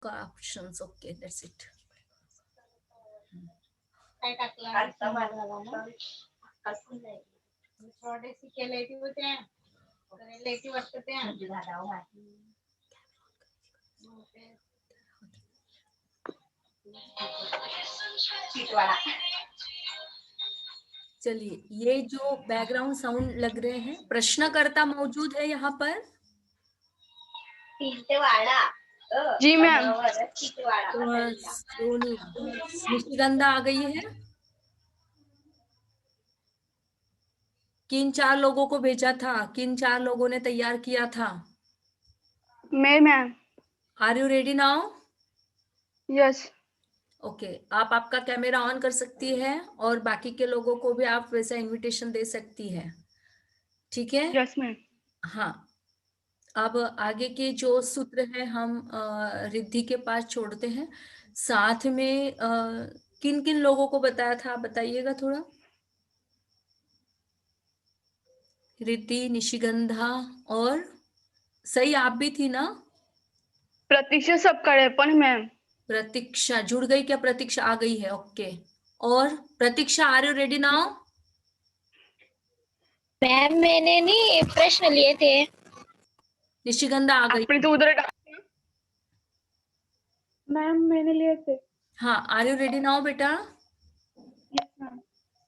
का options. Okay, that's it. काय टाकलं थोडेसे केले होते रिलेटिव वाटतं ते चलिए, ये जो बैकग्राउंड साउंड लग रहे हैं, प्रश्नकर्ता मौजूद है यहाँ पर? जी मैम. सोनी, निशिगंधा आ गई है. किन 4 लोगों को भेजा था? किन 4 लोगों ने तैयार किया था? मैं ma'am. Are you ready now? Yes. Okay, आप आपका कैमरा ऑन कर सकती है और बाकी के लोगों को भी आप वैसा इनविटेशन दे सकती है. ठीक है? Yes ma'am. हाँ, अब आगे के जो सूत्र है हम रिद्धि के पास छोड़ते हैं. साथ में किन किन लोगों को बताया था, आप बताइएगा थोड़ा. रिद्धि, निशिगंधा और सही आप भी थी ना? प्रतीक्षा सब करे पण मैम. प्रतीक्षा जुड़ गई क्या? प्रतीक्षा आ गई है. ओके. और Pratiksha, are you ready now? Ma'am मैंने नहीं प्रश्न लिए थे. निशिगंधा आ गई. आपने तो उधर मैम मैंने लिए थे. हाँ, आर यू रेडी नाउ बेटा? Yes ma'am.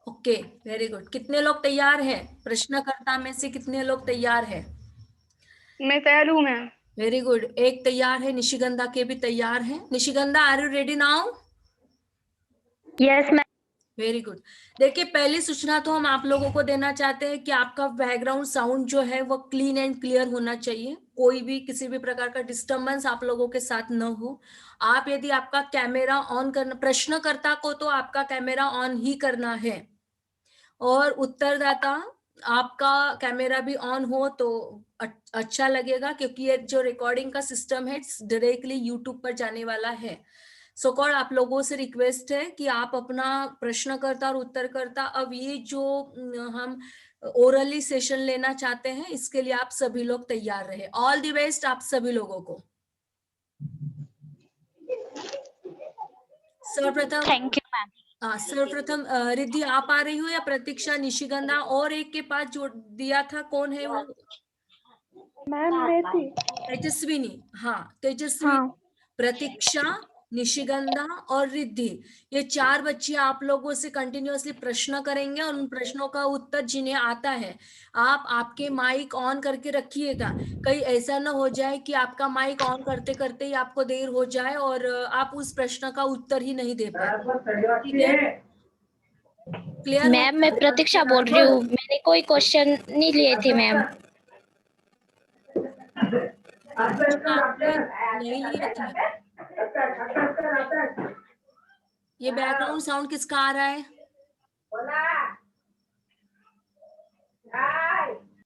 Okay, very good. कितने लोग तैयार हैं? प्रश्नकर्ता में से कितने लोग तैयार हैं? मैं तैयार हूँ मैम. Very good. एक तैयार है, निशिगंधा के भी तैयार है. Nishigandha, are you ready now? Yes ma'am. Very good. देखिए, पहली सूचना तो हम आप लोगों को देना चाहते हैं कि आपका बैकग्राउंड साउंड जो है वो क्लीन एंड क्लियर होना चाहिए. कोई भी किसी भी प्रकार का डिस्टरबेंस आप लोगों के साथ न हो. आप यदि आपका कैमरा ऑन करना, प्रश्नकर्ता को तो आपका कैमरा ऑन ही करना है और उत्तरदाता आपका कैमरा भी ऑन हो तो अच्छा लगेगा, क्योंकि ये जो रिकॉर्डिंग का सिस्टम है डायरेक्टली यूट्यूब पर जाने वाला है. सो कॉल आप लोगों से रिक्वेस्ट है कि आप अपना प्रश्नकर्ता और उत्तरकर्ता, अब ये जो हम ओरली सेशन लेना चाहते हैं, इसके लिए आप सभी लोग तैयार रहे. ऑल द बेस्ट आप सभी लोगों को. सर्वप्रथम थैंक यू मैम. सर्वप्रथम रिद्धि आप आ रही हो या प्रतीक्षा, निशिगंधा और एक के पास जोड़ दिया था, कौन है वो? मैम मैं थी. तेजस्विनी. हाँ, तेजस्वी, हाँ. प्रतीक्षा, निशिगंधा और रिद्धि, ये 4 बच्चे आप लोगों से कंटिन्यूअसली प्रश्न करेंगे और उन प्रश्नों का उत्तर जिन्हें आता है आप आपके माइक ऑन करके रखिएगा. कहीं ऐसा ना हो जाए कि आपका माइक ऑन करते करते ही आपको देर हो जाए और आप उस प्रश्न का उत्तर ही नहीं दे पाए. ठीक है? क्लियर? मैम मैं प्रतीक्षा बोल रही हूँ. मैंने कोई क्वेश्चन नहीं लिए थे मैम. नहीं लिए थे. ये बैकग्राउंड साउंड किसका आ रहा है?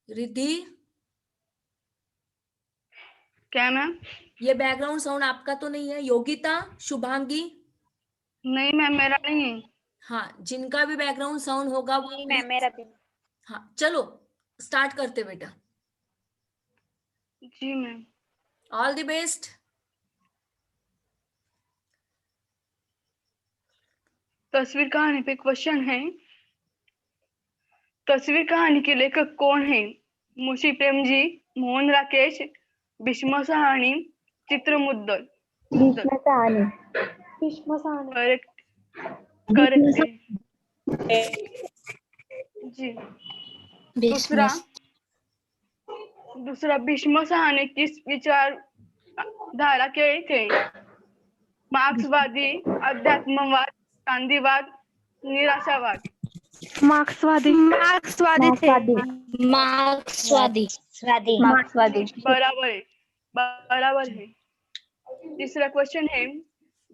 रिद्धि, क्या मैम? ये बैकग्राउंड साउंड आपका तो नहीं है? योगिता, शुभांगी? नहीं मैम मेरा नहीं है. हाँ, जिनका भी बैकग्राउंड साउंड होगा वो नहीं मैम मेरा भी. हाँ, चलो स्टार्ट करते बेटा. जी मैम. All the best. तस्वीर कहानी पे क्वेश्चन है. तस्वीर कहानी के लेखक कौन है? मुंशी प्रेमजी, मोहन राकेश, भीष्म सहानी, चित्र मुद्दल. भीष्म सहानी. करेक्ट. करेक्ट है. जी. दूसरा भीष्म सहानी किस विचार धारा के थे? मार्क्सवादी, अध्यात्मवाद, गांधीवाद, निराशावाद. मार्क्सवादी. मार्क्सवादी थे. मार्क्सवादी. मार्क्सवादी. बराबर है. बराबर है. तीसरा क्वेश्चन है,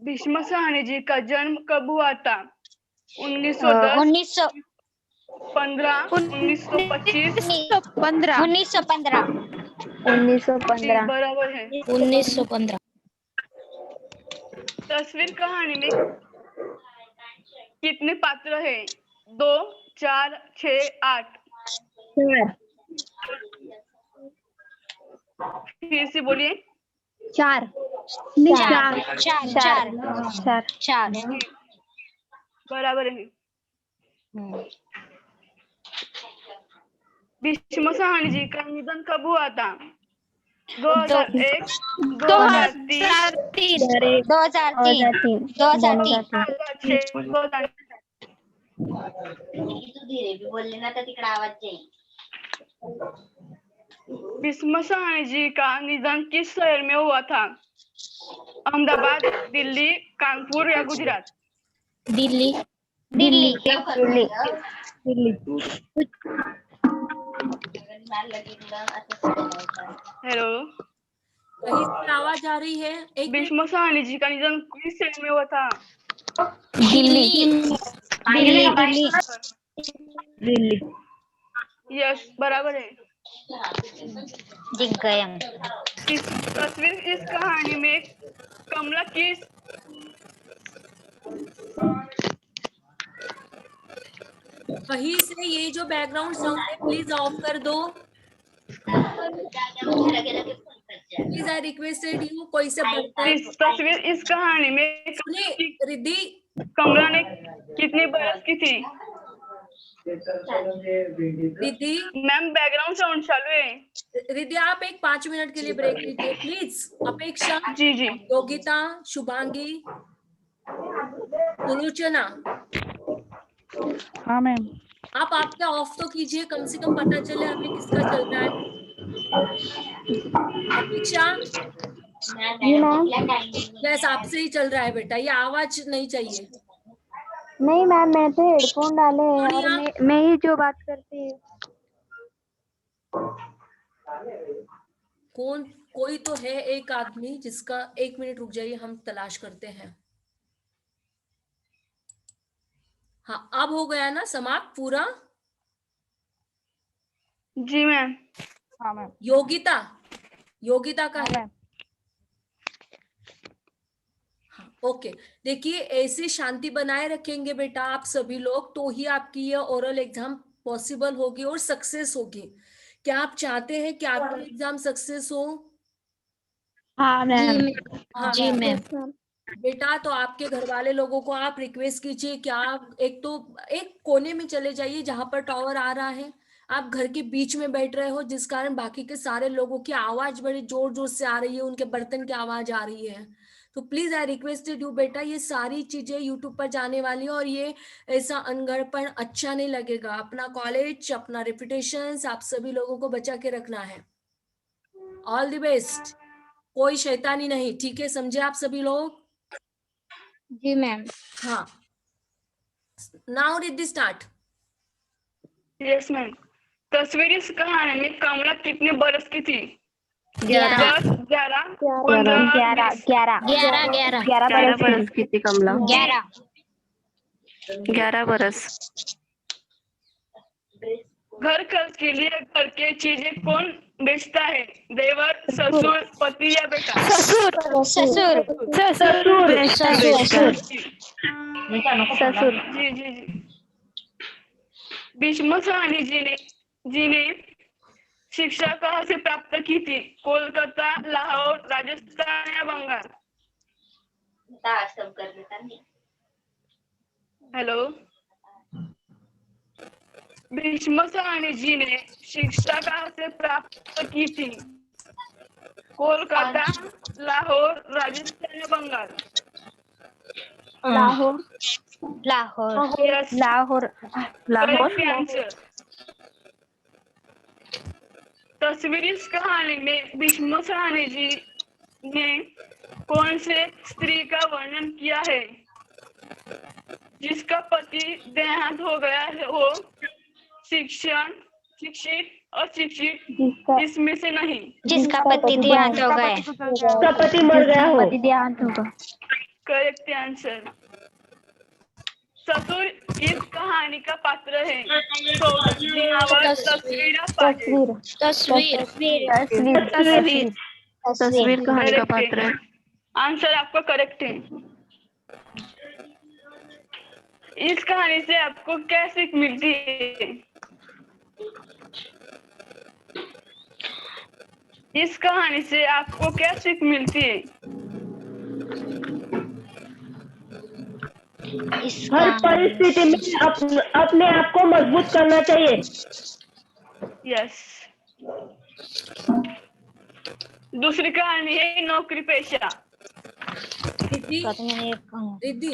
भीष्म सहानी जी का जन्म कब हुआ था? 1910, 15, 1925, 1915. बराबर है. 1915. तस्वीर कहानी में कितने पात्र हैं? 2, 4, 6, 8. फिर से बोलिए. 4. चार चार चार चार बराबर है। भीष्म सहानी जी का निधन कब हुआ था? 2001, 2003, 2003 2006, 2000। तू धीरे भी बोलले ना तर तिकडे आवाज जाईल. भीष्म सहानी जी का निधन किस शहर में हुआ था? अहमदाबाद, दिल्ली, कानपुर या गुजरात? दिल्ली दिल्ली. हेलो, कहीं से आवाज आ रही है? एक मिनट। भीष्म सहानी जी का निधन किस शहर में हुआ था? दिल्ली यस, बराबर है। दिख गए हम। इस तस्वीर इस कहानी में कमला किस कहीं से ये जो बैकग्राउंड साउंड है प्लीज ऑफ कर दो. Please I requested you. कोई से बढ़ता है? इस तस्वीर इस कहानी में सुनिए रिद्धि, कमला ने कितने बरस की थी? रिद्धि, मैम बैकग्राउंड साउंड चालू है। रिद्धि आप एक 5 मिनट के लिए ब्रेक लीजिए प्लीज. अपेक्षा, जी जी। योगिता, शुभांगी, सुलोचना, हाँ मैम। आप आपके ऑफ तो कीजिए, कम से कम पता चले हमें किसका चल रहा है. अपेक्षा, यस आपसे ही चल रहा है बेटा. ये आवाज नहीं चाहिए. नहीं मैम, मैं तो हेडफोन डाले हैं और सोनिया, मैं ही जो बात करती हूँ। कोई तो है एक आदमी जिसका. 1 मिनट रुक जाइए, हम तलाश करते हैं. हाँ अब हो गया ना समाप्त पूरा. जी मैम। हाँ मैम। योगिता का हाँ है. मैम। हाँ ओके. देखिए ऐसे शांति बनाए रखेंगे बेटा आप सभी लोग, तो ही आपकी ये ओरल एग्जाम पॉसिबल होगी और सक्सेस होगी. क्या आप चाहते हैं कि आपकी एग्जाम सक्सेस हो? हाँ मैम। हाँ जी मैम। बेटा, तो आपके घर वाले लोगों को आप रिक्वेस्ट कीजिए कि आप एक कोने में चले जाइए जहां पर टावर आ रहा है. आप घर के बीच में बैठ रहे हो जिस कारण बाकी के सारे लोगों की आवाज बड़ी जोर जोर से आ रही है, उनके बर्तन की आवाज आ रही है. तो प्लीज आई रिक्वेस्टेड यू बेटा, ये सारी चीजें यूट्यूब पर जाने वाली है और ये ऐसा अनगढ़पन अच्छा नहीं लगेगा. अपना कॉलेज, अपना रेपुटेशन आप सभी लोगों को बचा के रखना है. All the best. कोई शैतानी नहीं, ठीक है? समझे आप सभी लोग? जी मैम। हाँ now Riddhi start. Yes ma'am. तस्वीर इस कहानी में कमला कितने बरस की थी? 11 10, 11, 15, 11 बरस की थी कमला। 11 11 बरस। घर खर्च के लिए घर के चीजें कौन बेचता है? देवर, ससुर, पति या बेटा? ससुर जी जी जी। भीष्म सहानी जी ने शिक्षा कहाँ से प्राप्त की थी? कोलकाता, लाहौर, राजस्थान या बंगाल? हेलो, भीष्म सहानी जी ने शिक्षा कहाँ से प्राप्त की थी? कोलकाता, लाहौर, राजस्थान या Bengal? Lahore yes, correct answer. तस्वीर इस कहानी में भीष्म सहानी जी ने कौन से स्त्री का वर्णन किया है? जिसका पति देहांत हो गया हो, शिक्षित, अशिक्षित, इसमें से नहीं? जिसका पति देहांत हो गया. उसका पति मर गया हो। पति देहांत होगा। Correct answer. ससुर इस कहानी का पात्र है. तस्वीर कहानी का पात्र है। आंसर आपका करेक्ट है। इस कहानी से आपको क्या सीख मिलती है? इस कहानी से आपको क्या सीख मिलती है? हर परिस्थिति में अपने आप को मजबूत करना चाहिए। यस। दूसरी कहानी है नौकरी पेशा। Riddhi Riddhi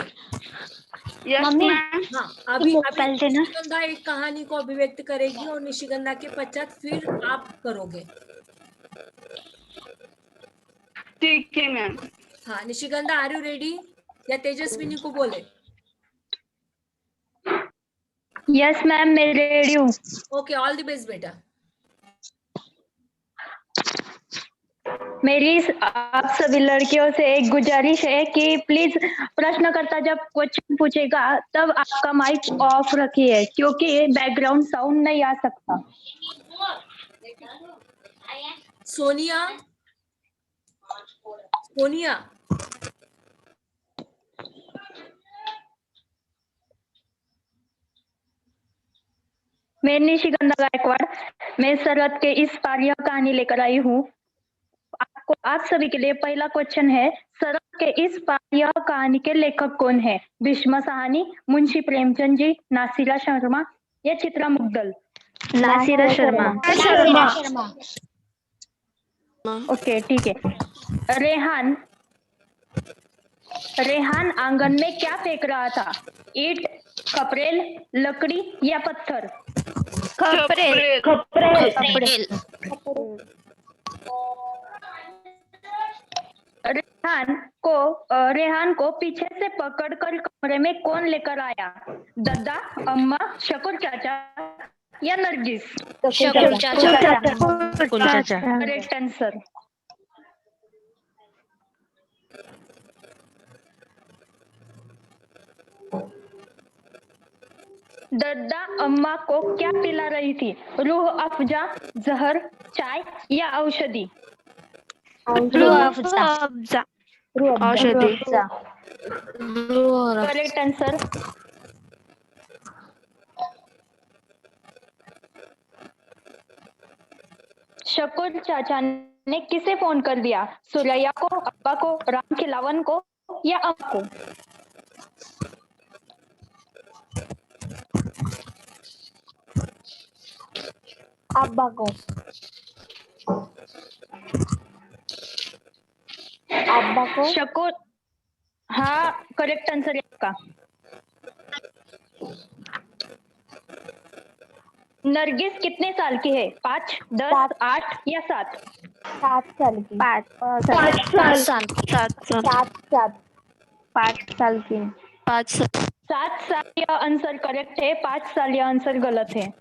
yes mummy, ma'am. हाँ, अभी बुक अभी पहले देना। निशिगंधा एक कहानी को अभिव्यक्त करेगी और निशिगंधा के पश्चात फिर आप करोगे। ठीक है मैम। हाँ, निशिगंधा आर यू रेडी? या तेजस्विनी को बोले? यस मैम, मैं रेडी हूँ। ओके, ऑल द बेस्ट बेटा। मेरी आप सभी लड़कियों से एक गुजारिश है कि प्लीज प्रश्नकर्ता जब क्वेश्चन पूछेगा तब आपका माइक ऑफ रखिए, क्योंकि बैकग्राउंड साउंड नहीं आ सकता। सोनिया, सोनिया, मैं निशिगंधा गायकवाड़, मैं सरहद के इस पार यह कहानी लेकर आई हूँ। आपको आप सभी के लिए पहला क्वेश्चन है, सरहद के इस पार यह कहानी के लेखक कौन है? भीष्म साहनी, मुंशी प्रेमचंद जी, नासिरा शर्मा या चित्रा मुग्दल? नासिरा शर्मा। ओके, ठीक है। रेहान रेहान आंगन में क्या फेंक रहा था? ईंट, खपरेल, लकड़ी या पत्थर? खपरेल। खपरेल। रेहान को पीछे से पकड़कर कमरे में कौन लेकर आया? दद्दा, अम्मा, शकूर चाचा या नरगिस? शकूर चाचा। Correct answer. दद्दा अम्मा को क्या पिला रही थी? रूह अफ़ज़ा, जहर, चाय या औषधि? औषधि। Correct answer. शकूर चाचा ने किसे फोन कर दिया? सुरैया को, अब्बा को, राम खिलावन को या अम्मा को? अब्बा को। शकूर, हाँ करेक्ट आंसर है आपका। नरगिस कितने साल की है? 5, 10, 8 या 7? 7 साल की। 5 साल। 5 साल की। 7 साल यह आंसर करेक्ट है, 5 साल यह आंसर गलत है।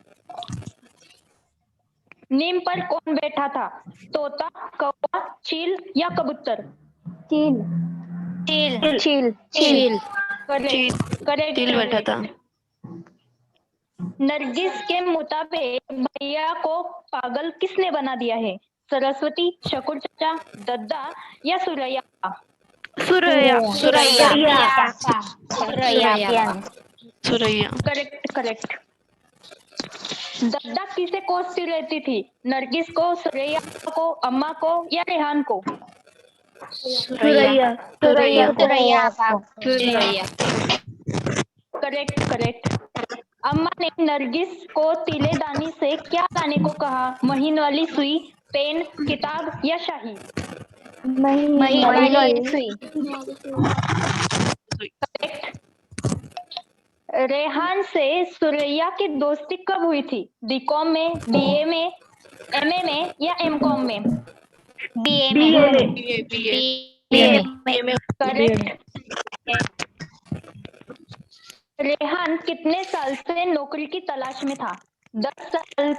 नीम पर कौन बैठा था? तोता, कौवा, चील या कबूतर? चील। करेक्ट बैठा था। नरगिस के मुताबिक भैया को पागल किसने बना दिया है? सरस्वती, शकूर चाचा, दद्दा या सुरैया? करेक्ट। दद्दा किसे कोसती रहती थी? नरगिस को, सुरैया को, अम्मा को या रेहान को? सुरैया। करेक्ट। अम्मा ने नरगिस को तिलेदानी से क्या लाने को कहा? महीन वाली सुई, पेन, किताब या शाही? महीन वाली सुई। करेक्ट। रेहान से सुरैया की दोस्ती कब हुई थी? बीकॉम में, बीए में, एमए में या एमकॉम में? करेक्ट। रेहान कितने साल से नौकरी की तलाश में था? 10 साल,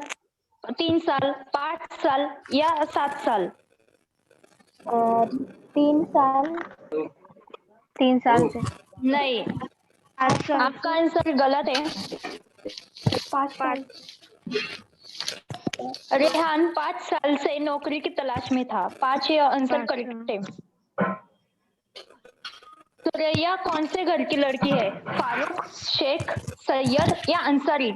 3 साल, 5 साल या 7 साल? 3 साल। 3 साल से। नहीं, आपका आंसर गलत है। 5 साल। रेहान 5 साल से नौकरी की तलाश में था। 5 यह आंसर करेक्ट है। सुरैया कौन से घर की लड़की है? फारूक, शेख, सैयद या अंसारी?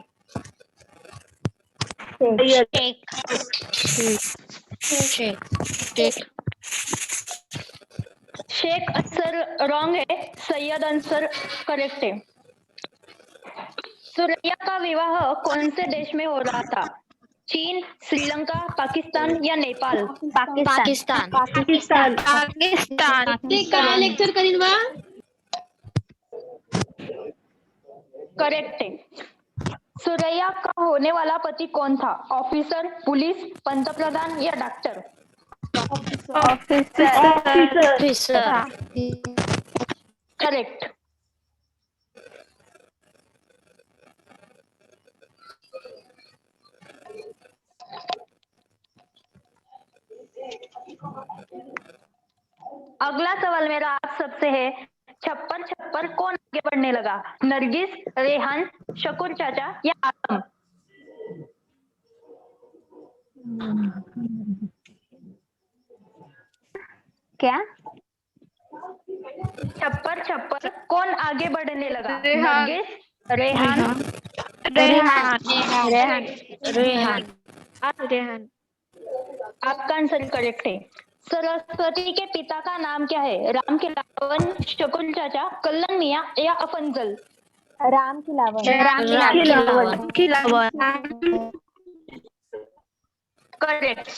शेख आंसर रॉन्ग है, सैयद आंसर करेक्ट है। सुरैया का विवाह कौन से देश में हो रहा था? चीन, श्रीलंका, पाकिस्तान या नेपाल? पाकिस्तान पाकिस्तान। पाकिस्तान ते काय लेक्चर करीन बा करेक्ट है। सुरैया का होने वाला पति कौन था? ऑफिसर, पुलिस, पंतप्रधान या डॉक्टर? ऑफिसर। Officer correct. अगला सवाल मेरा आप सबसे है, छप्पर छप्पर कौन आगे बढ़ने लगा? नरगिस, रेहान, शकूर चाचा या आलम? क्या? छप्पर छप्पर कौन आगे बढ़ने लगा? रेहान। नरगिस, रेहान, रेहान आपका आंसर करेक्ट है। सरस्वती के पिता का नाम क्या है? राम खिलावन, शकुन चाचा, कल्लन मियाँ या अफंजल? राम खिलावन। करेक्ट।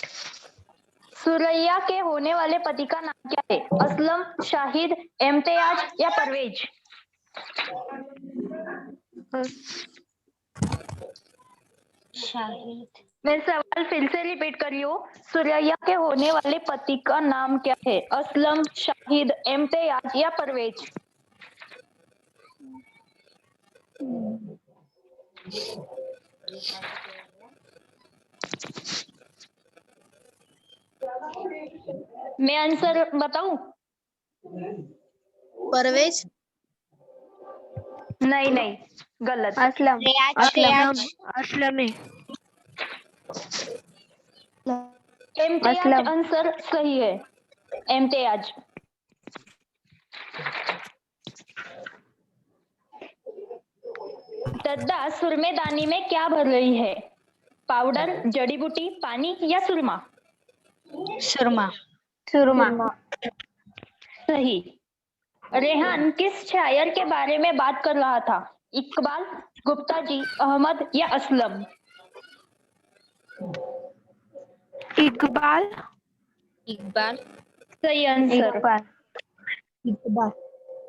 सुरैया के होने वाले पति का नाम क्या है? असलम, शाहिद, इम्तियाज या परवेज? शाहिद। मैं सवाल फिर से रिपीट कर रही हूँ, सुरैया के होने वाले पति का नाम क्या है? असलम, शाहिद, इम्तियाज या परवेज? मैं आंसर बताऊं? परवेज नहीं नहीं, गलत। असलम। असलम इम्तियाज असलम। आंसर सही है, इम्तियाज। दद्दा सुरमेदानी में क्या भर रही है? पाउडर, जड़ी बूटी, पानी या सुरमा? सुरमा सुरमा। सही। रेहान किस शायर के बारे में बात कर रहा था? इकबाल, गुप्ता जी, अहमद या असलम? इकबाल सही आंसर। इकबाल।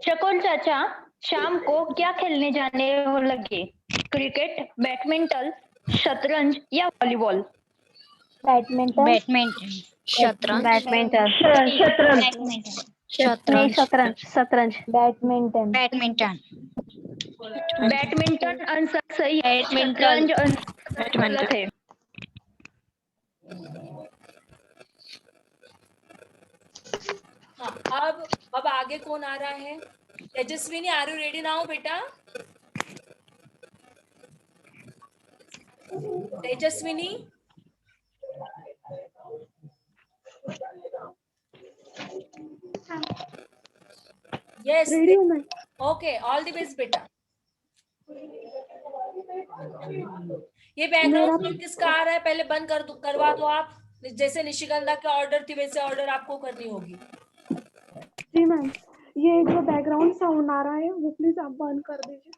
शकुन चाचा शाम को क्या खेलने जाने लगे? क्रिकेट, बैडमिंटन, शतरंज या वॉलीबॉल? बैडमिंटन। शतरंज बैडमिंटन। शतरंज। नहीं, शतरंज। शतरंज। बैडमिंटन। बैडमिंटन आंसर सही है, शतरंज आंसर गलत है। हाँ, अब आगे कौन आ रहा है? Tejaswini, are you ready now बेटा? तेजस्विनी, यस, रेडी हूँ मैं। ओके, ऑल द बेस्ट बेटा। ये बैकग्राउंड साउंड किसका आ रहा है? पहले बंद करवा दो आप। जैसे निशिगंधा के ऑर्डर थी वैसे ऑर्डर आपको करनी होगी। जी मैम, ये जो बैकग्राउंड साउंड आ रहा है वो प्लीज आप बंद कर दीजिए।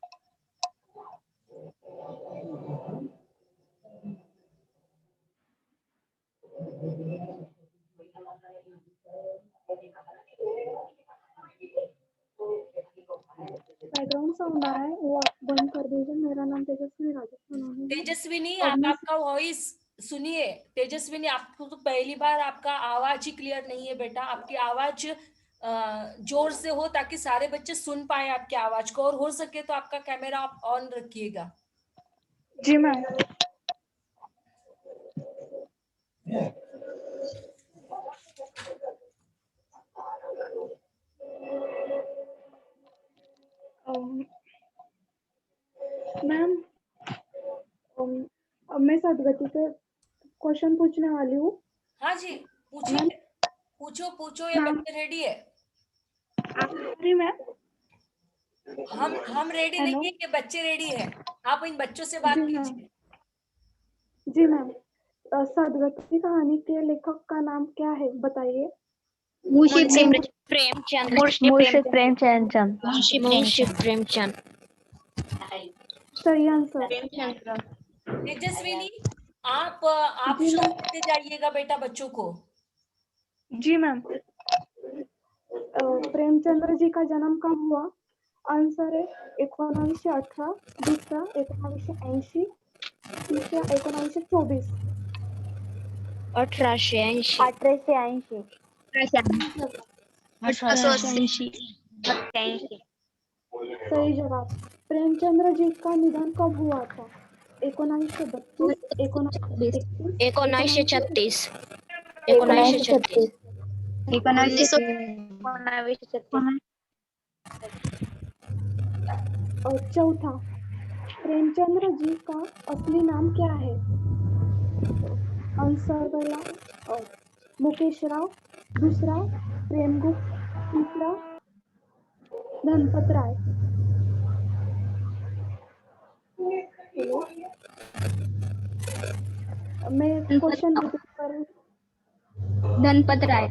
बैकग्राउंड साउंड आ रहा है वो आप बंद कर दीजिए। मेरा नाम तेजस्विनी राजस्थान है। तेजस्विनी, आप आपका वॉइस सुनिए। तेजस्विनी, आपको तो पहली बार आपका आवाज ही क्लियर नहीं है बेटा। आपकी आवाज जोर से हो ताकि सारे बच्चे सुन पाए आपकी आवाज को, और हो सके तो आपका कैमरा आप ऑन रखिएगा। जी मैम। मैम, अब मैं सदगति से क्वेश्चन पूछने वाली हूँ। हाँ जी, पूछिए, पूछो, ये मैम। बच्चे रेडी है? आप रेडी मैम? हम रेडी नहीं है, ये बच्चे रेडी है। आप इन बच्चों से बात जी मैम। कीजिए। जी मैम, सदगति कहानी के लेखक का नाम क्या है बताइए? प्रेमचंद मुंशी प्रेमचंद मुंशी प्रेमचंद सही आंसर। तेजस्विनी, आप शुरू करते जाइएगा बेटा बच्चों को। जी मैम। प्रेमचंद्र जी का जन्म कब हुआ? आंसर है 1918, दूसरा 1980, तीसरा 1924। 1880 1880 सही जवाब। प्रेमचंद्र जी का निधन कब हुआ था? 1932, 1931, 1936 1936 और चौथा, प्रेमचंद्र जी का असली नाम क्या है? आंसर पहला मुकेश राव, दूसरा प्रेमगुप्त, तीसरा धनपत राय। हेलो, मैं क्वेश्चन रिपीट कर रही हूँ। गणपत राय।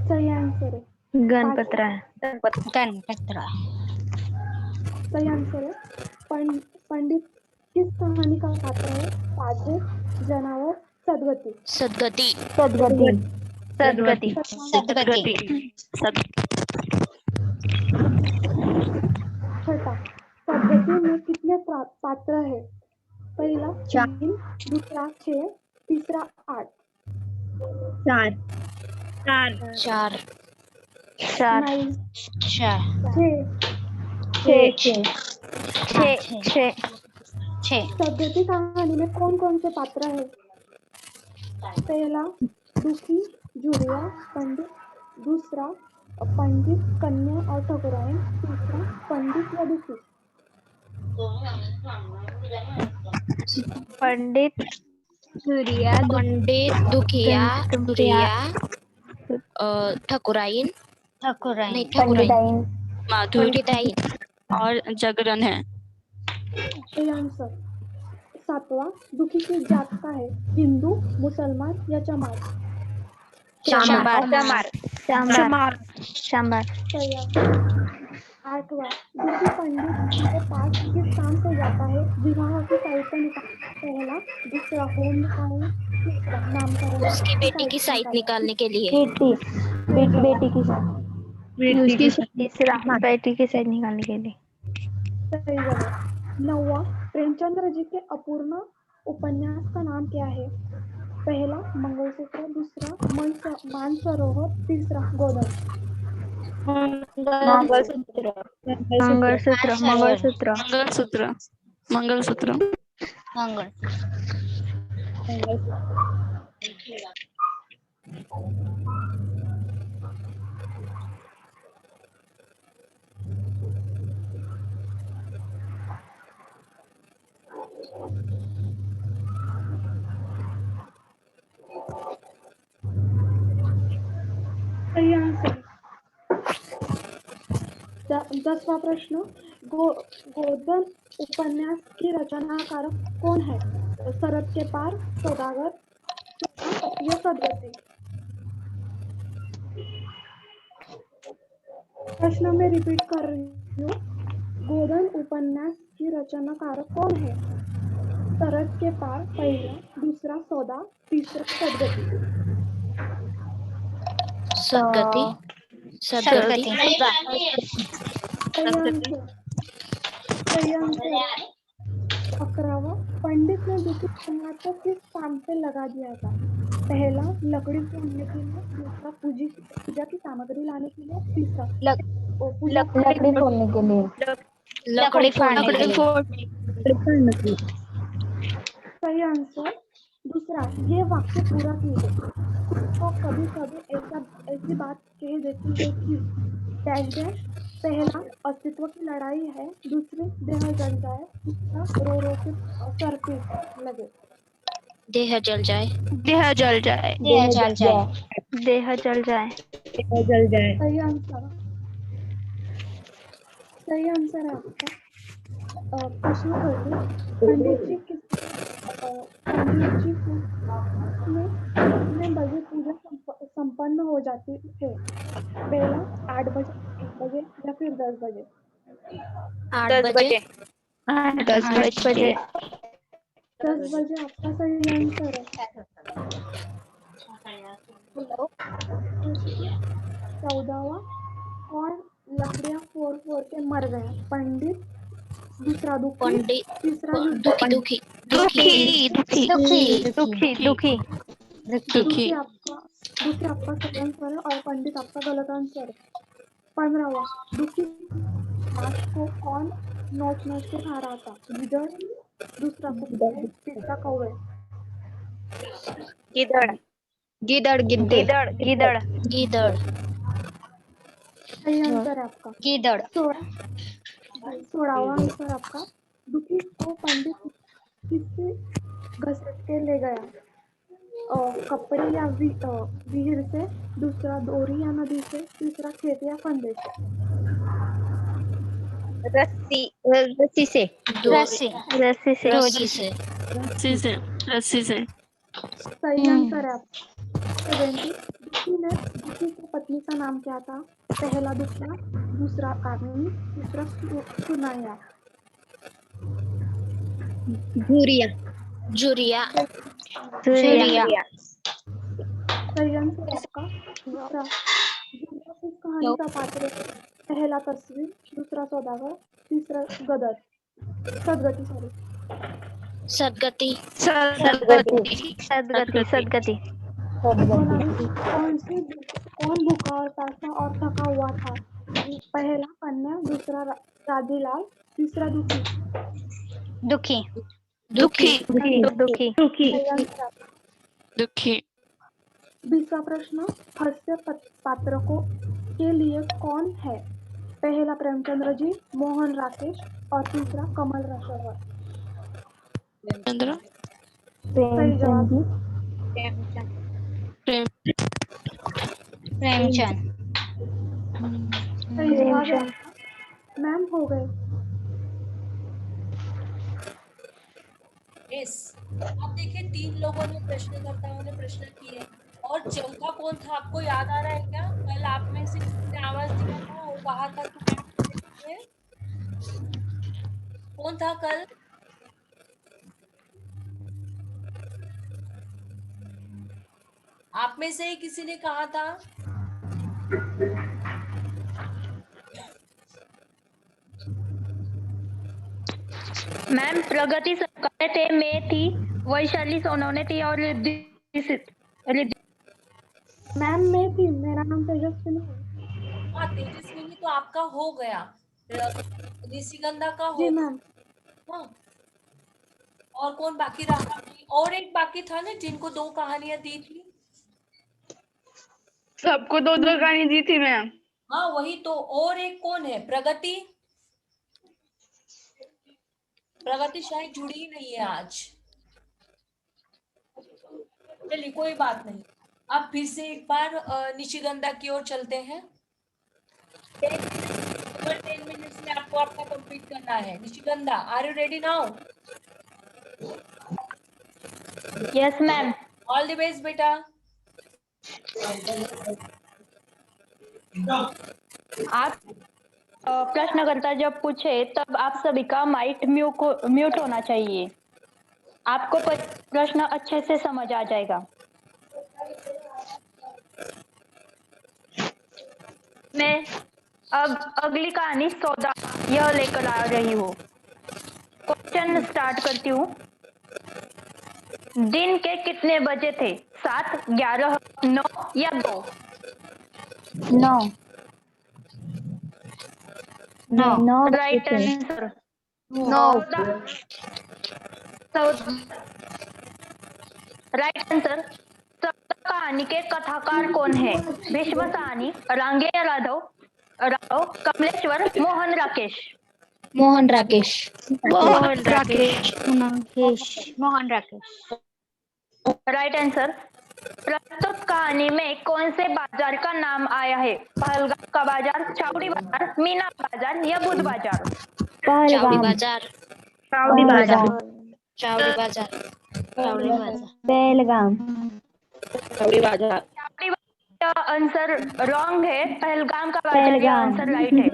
सही आंसर है। गणपत राय। सही आंसर है। पंडित किस कहानी का पात्र है? पाजे, जनावर, सदगति। सदगति छठा, सदगति में कितने पात्र है? पहला 3, दूसरा 6, तीसरा 8। 4 नहीं, 6 सदगति कहानी में कौन कौन से पात्र है? पहला दुखी, जुड़िया, पंडित, दूसरा पंडित, कन्या और ठाकुरायन, तीसरा पंडित या दुखी। पंडित दुखिया ठकुराइन नहीं माधुरी और जागरण है। सही आंसर। सातवां, दुखी की जात का है? हिंदू, मुसलमान या चमार? चांबार। सही आंसर। आठवां, दुखी पंडित के पास किस काम से जाता है? विवाह की साहित्य निकालने। पहला, दूसरा होम निकालने, तीसरा नामकरण। उसकी बेटी की साइट निकालने के लिए। तीसरा बेटी की साइड निकालने के लिए। सही जवाब। नौवां, प्रेमचंद्र जी के अपूर्ण उपन्यास का नाम क्या है? पहला मंगलसूत्र, दूसरा मानसरोवर, तीसरा गोदान। मंगलसूत्र। सही आंसर। 10वां प्रश्न, गोदान उपन्यास की रचनाकार कौन है? शरद के पार, सौदागर या सदगति? प्रश्न में रिपीट कर रही हूँ। गोदान उपन्यास की रचनाकार कौन है? शरद के पार पहला, दूसरा सौदा, तीसरा सदगति। सदगति सही आंसर। 11वां, पंडित ने दुखी कन्या को किस काम से लगा दिया था? पहला लकड़ी तोड़ने के लिए, दूसरा पूजा की सामग्री लाने के लिए, तीसरा लकड़ी फोड़ने के लिए। सही आंसर। दूसरा, ये वाक्य पूरा कीजिए। तो कभी कभी ऐसी बात कह देती है कि डैश डैश। पहला, अस्तित्व की लड़ाई है, दूसरी देह जल जाए, तीसरा रो रो के सर पे लगे। देह जल जाए। सही आंसर। सही आंसर है आपका। प्रश्न 13, पंडित जी कितने बजे पूजा संपन्न हो जाती है? पहला 8 बजे, 1 बजे या फिर 10 बजे? 8 बजे। 10 बजे। 10 बजे आपका सही आंसर है। हेलो। 14वां, कौन लकड़ियां फोड़ फोड़ के मर गया? पंडित, दूसरा दुखी, पंडित तीसरा दुखी दुखी दुखी दुखी दुखी दुखी दुखी आपका सही आंसर है और पंडित आपका गलत आंसर है। 15वां, दुखी लाश को कौन नोच नोच के खा रहा था? गिदड़, दूसरा कुत्ते, तीसरा कौवे। गिदड़ गिदड़ गिद्दड़ गिदड़ गीदड़ सही आंसर है आपका। गिदड़ 16वां आंसर आपका, दुखी को पंडित किससे घसीट के ले गया? कपड़े या विहीर से, दूसरा डोरी या नदी से, तीसरा खेत या फंदे से। रस्सी से रस्सी रस्सी से रस्सी से रस्सी से। सही आंसर है आपका। 70, दुखी की पत्नी का नाम क्या था? पहला दुखिया, दूसरा कामिनी, तीसरा सुनाया। झूरिया जुरिया झूरिया सही आंसर है आपका। दूसरा, झूरिया किस कहानी का पात्र है? पहला तस्वीर, दूसरा सौदागर, तीसरा गदर सदगति सॉरी। सदगति सदगति कौन भूखा और प्यासा और थका हुआ था? पहला कन्या, दूसरा राजीलाल, तीसरा दुखी। दुखी दुखी दुखी सही आंसर आपका। दुखी 20वां प्रश्न, हास्य पात्र के लिए कौन है? पहला प्रेमचंद्र जी, मोहन राकेश और तीसरा कमल राशेवर। चंद्र सही जवाब। प्रेम प्रेमचंद सही जवाब है आपका। मैम हो गए। यस। अब देखिए 3 लोगों ने प्रश्नकर्ताओं ने प्रश्न किए और चौथा कौन था आपको याद आ रहा है क्या? कल आप में से किसी ने आवाज दिया था और कहा था कि मैम देखिए, कौन था कल? आप में से ही किसी ने कहा था? मैम प्रगति सरकार थे, मैं थी, वैशाली सोनोने थी और मैम मैं थी, मेरा नाम तेजस्विनी है। हाँ तेजस्विनी तो आपका हो गया, ऋषिगंधा का जी हो। मैम। हाँ और कौन बाकी रहा? और एक बाकी था ना जिनको 2 कहानियां दी थी। सबको 2-2 कहानी दी थी मैम। हाँ वही तो। और एक कौन है? प्रगति। प्रगति शायद जुड़ी ही नहीं है आज। चलिए कोई बात नहीं। अब फिर से एक बार निशिगंधा की ओर चलते हैं। 10 मिनट्स में आपको आपका कंप्लीट करना है। Nishigandha, are you ready now? Yes ma'am. All the best बेटा। आप प्रश्नकर्ता जब पूछे तब आप सभी का माइक म्यूट होना चाहिए। आपको प्रश्न अच्छे से समझ आ जाएगा। मैं अब अगली कहानी सौदा यह लेकर आ रही हूँ। क्वेश्चन स्टार्ट करती हूँ। दिन के कितने बजे थे? 7, 11, 9 या 2? 9 राइट आंसर। 9 right answer. कहानी के कथाकार कौन है? भीष्म साहनी, रांगेय राघव, कमलेश्वर, मोहन राकेश। Mohan Rakesh right answer. प्रस्तुत कहानी में कौन से बाजार का नाम आया है? पहलगाम का बाजार, चावड़ी बाजार, मीना बाजार या बुध बाजार? चावड़ी बाजार चावड़ी बाजार। चावड़ी बाजार बेलगाम। चावड़ी बाजार। आंसर रॉन्ग है, पहलगाम का बाजार आंसर राइट है।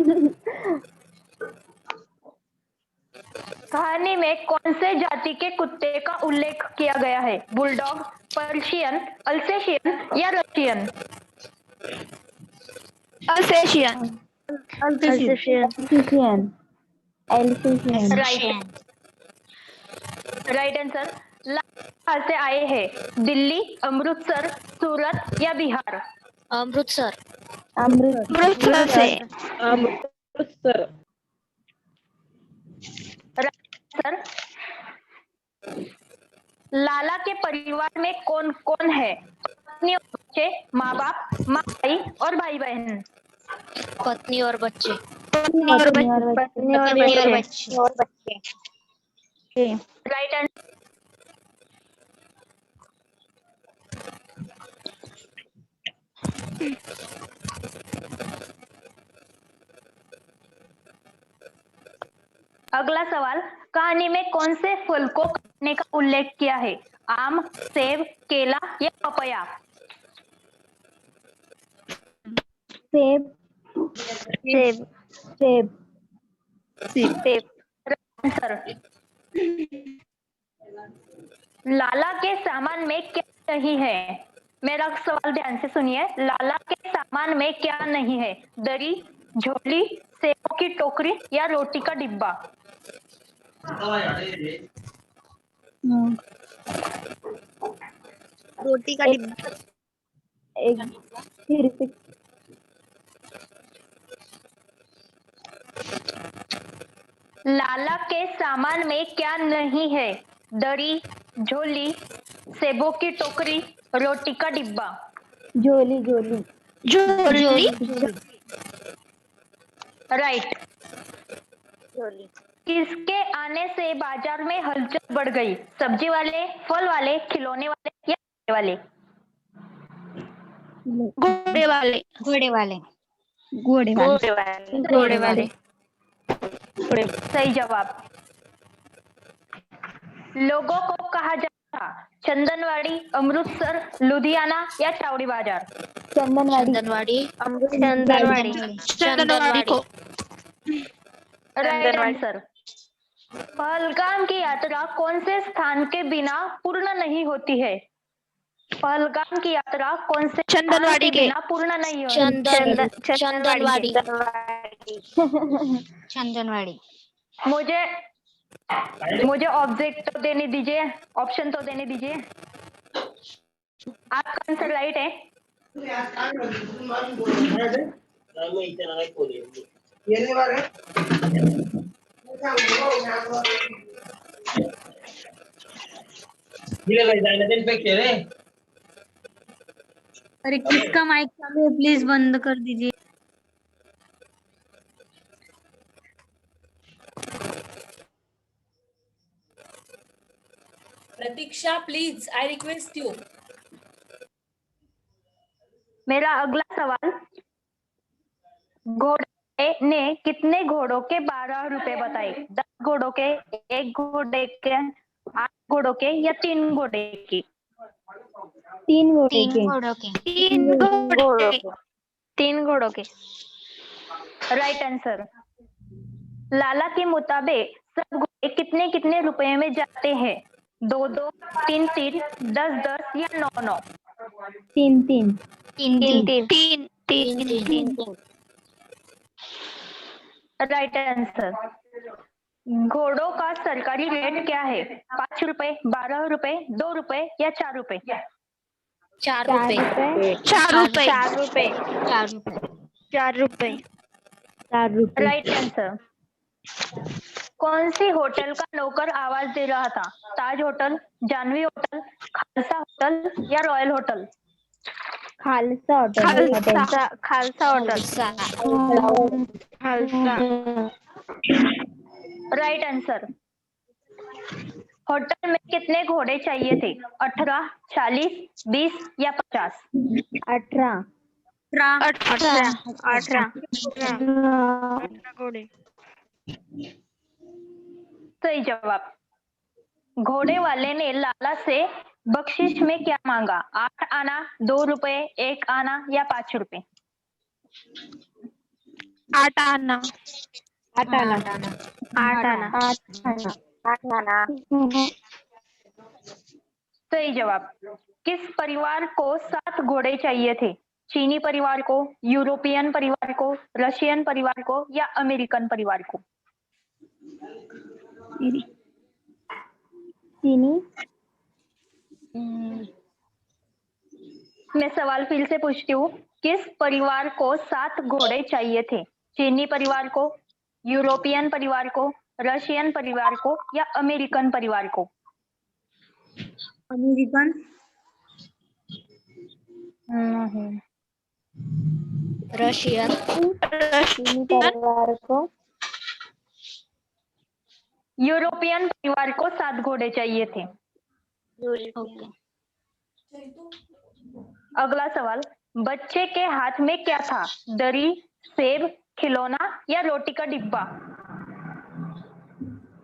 कहानी में कौन से जाति के कुत्ते का उल्लेख किया गया है? बुलडॉग, पर्शियन, अल्सेशियन या रशियन? अल्सेशियन। Right answer. कहाँ से आए हैं? दिल्ली, अमृतसर, सूरत या बिहार? अमृतसर। अमृतसर से। सर, लाला के परिवार में कौन कौन है? पत्नी और बच्चे, माँ बाप, माँ भाई और भाई बहन? पत्नी और बच्चे। पत्नी और बच्चे। Right answer. अगला सवाल, कहानी में कौन से फल को खाने का उल्लेख किया है? आम, सेब, केला या पपया? सेब। आंसर। लाला के सामान में क्या नहीं है? मेरा सवाल ध्यान से सुनिए। लाला के सामान में क्या नहीं है? दरी, झोली, सेबों की टोकरी या रोटी का डिब्बा? रोटी का डिब्बा। लाला के सामान में क्या नहीं है? दरी, झोली, सेबों की टोकरी, रोटी का डिब्बा? झोली। राइट। किसके आने से बाजार में हलचल बढ़ गई? सब्जी वाले, फल वाले, खिलौने वाले या वाले? घोड़े वाले। सही जवाब। लोगों को कहा जाता था चंदनवाड़ी, अमृतसर, लुधियाना या चावड़ी बाजार? चंदनवाड़ी। चंदनवाड़ी को। Right answer. पहलगाम की यात्रा कौन से स्थान के बिना पूर्ण नहीं होती है? पहलगाम की यात्रा कौन से चंदनवाड़ी के। बिना पूर्ण नहीं होती? चंदनवाड़ी। मुझे ऑब्जेक्ट तो देने दीजिए, ऑप्शन तो देने दीजिए। आपका आंसर राइट है। अरे किसका माइक चालू है, प्लीज बंद कर दीजिए। प्रतीक्षा प्लीज, आई रिक्वेस्ट यू। मेरा अगला सवाल, घोड़े ने कितने घोड़ों के 12 रुपए बताए? 10 घोड़ों के, 1 घोड़े के, 8 घोड़ों के या 3 घोड़े की? 3 घोड़ों के। Right answer. लाला के मुताबिक सब घोड़े कितने कितने रुपए में जाते हैं? 2-2, 3-3, 10-10 या 9-9? 3। Right answer. घोड़ों का सरकारी रेट क्या है? 5 रुपए, 12 रुपए, 2 रुपए या 4 रुपए? 4 रुपए। Right answer. कौन सी होटल का नौकर आवाज दे रहा था? Taj hotel, Janvi hotel, Khalsa hotel या royal hotel? Khalsa hotel. Right answer. Hotel में कितने घोड़े चाहिए थे? 18, 40, 20 या 50? 18 घोड़े। सही जवाब। घोड़े वाले ने लाला से बख्शिश में क्या मांगा? 8 आना, 2 रुपए, 1 आना या 5 रुपए? 8 आना। 8 आना। 8 आना। 8 आना। सही जवाब। किस परिवार को 7 घोड़े चाहिए थे? चीनी परिवार को, यूरोपियन परिवार को, रशियन परिवार को या अमेरिकन परिवार को? चीनी। मैं सवाल फिर से पूछती हूँ, किस परिवार को 7 घोड़े चाहिए थे? चीनी परिवार को, यूरोपियन परिवार को, रशियन परिवार को या अमेरिकन परिवार को? अमेरिकन। रशियन। चीनी परिवार को। यूरोपियन परिवार को 7 घोड़े चाहिए थे। अगला सवाल, बच्चे के हाथ में क्या था? दरी, सेब, खिलौना या रोटी का डिब्बा?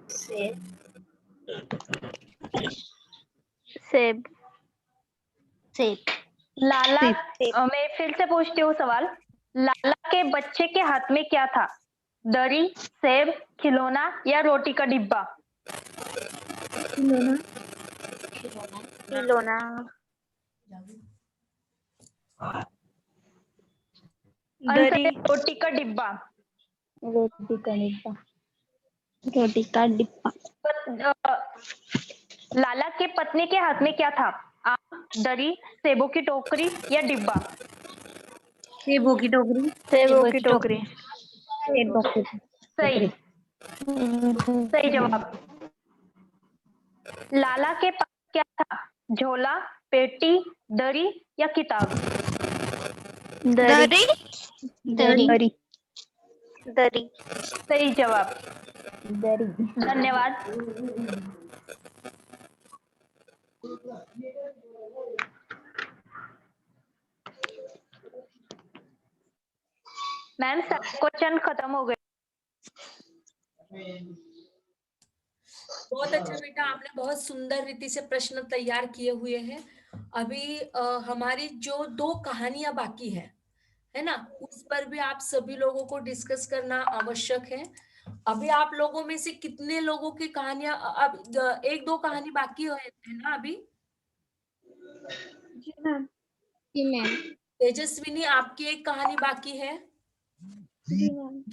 सेब। सेब। लाला, मैं फिर से पूछती हूँ सवाल, लाला के बच्चे के हाथ में क्या था? दरी, सेब, खिलौना या रोटी का डिब्बा? खिलौना। आंसर है रोटी का डिब्बा। रोटी का डिब्बा। रोटी का डिब्बा। लाला के पत्नी के हाथ में क्या था? आम, दरी, सेबों की टोकरी या डिब्बा? सेबों की टोकरी। सेबों की टोकरी। सही। सही जवाब। लाला के पास क्या था? झोला, पेटी, दरी या किताब? दरी। दरी। दरी। सही जवाब। दरी। धन्यवाद। मैम क्वेश्चन खत्म हो गए। बहुत अच्छा बेटा, आपने बहुत सुंदर रीति से प्रश्न तैयार किए हुए हैं। अभी हमारी जो 2 कहानियां बाकी है ना, उस पर भी आप सभी लोगों को डिस्कस करना आवश्यक है। अभी आप लोगों में से कितने लोगों की कहानियां, अब 1-2 कहानी बाकी है ना अभी? जी मैम। जी मैम। तेजस्विनी, आपकी एक कहानी बाकी है। जी मैम।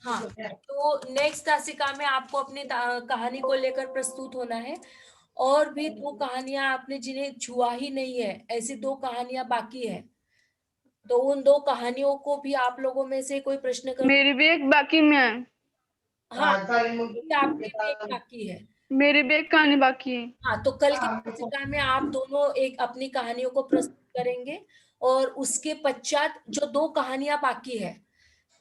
हाँ, तो नेक्स्ट तासिका में आपको अपनी कहानी को लेकर प्रस्तुत होना है। और भी 2 कहानियां आपने जिन्हें छुआ ही नहीं है, ऐसी 2 कहानियां बाकी है। तो उन 2 कहानियों को भी आप लोगों में से कोई प्रश्न कर। मेरी भी एक बाकी में है। हाँ, आपकी भी एक बाकी है। मेरी भी एक कहानी बाकी है। हाँ, तो कल की तासिका में आप दोनों एक अपनी कहानियों को प्रस्तुत करेंगे, और उसके पश्चात जो 2 कहानियां बाकी है,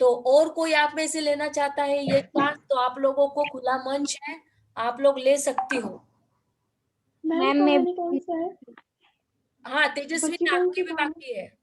तो और कोई आप में से लेना चाहता है ये चांस, तो आप लोगों को खुला मंच है, आप लोग ले सकती हो। मैम कहानी कौन सा है? हाँ तेजस्वी, बच्ची कौन आपकी सी भी कहानी? बाकी है।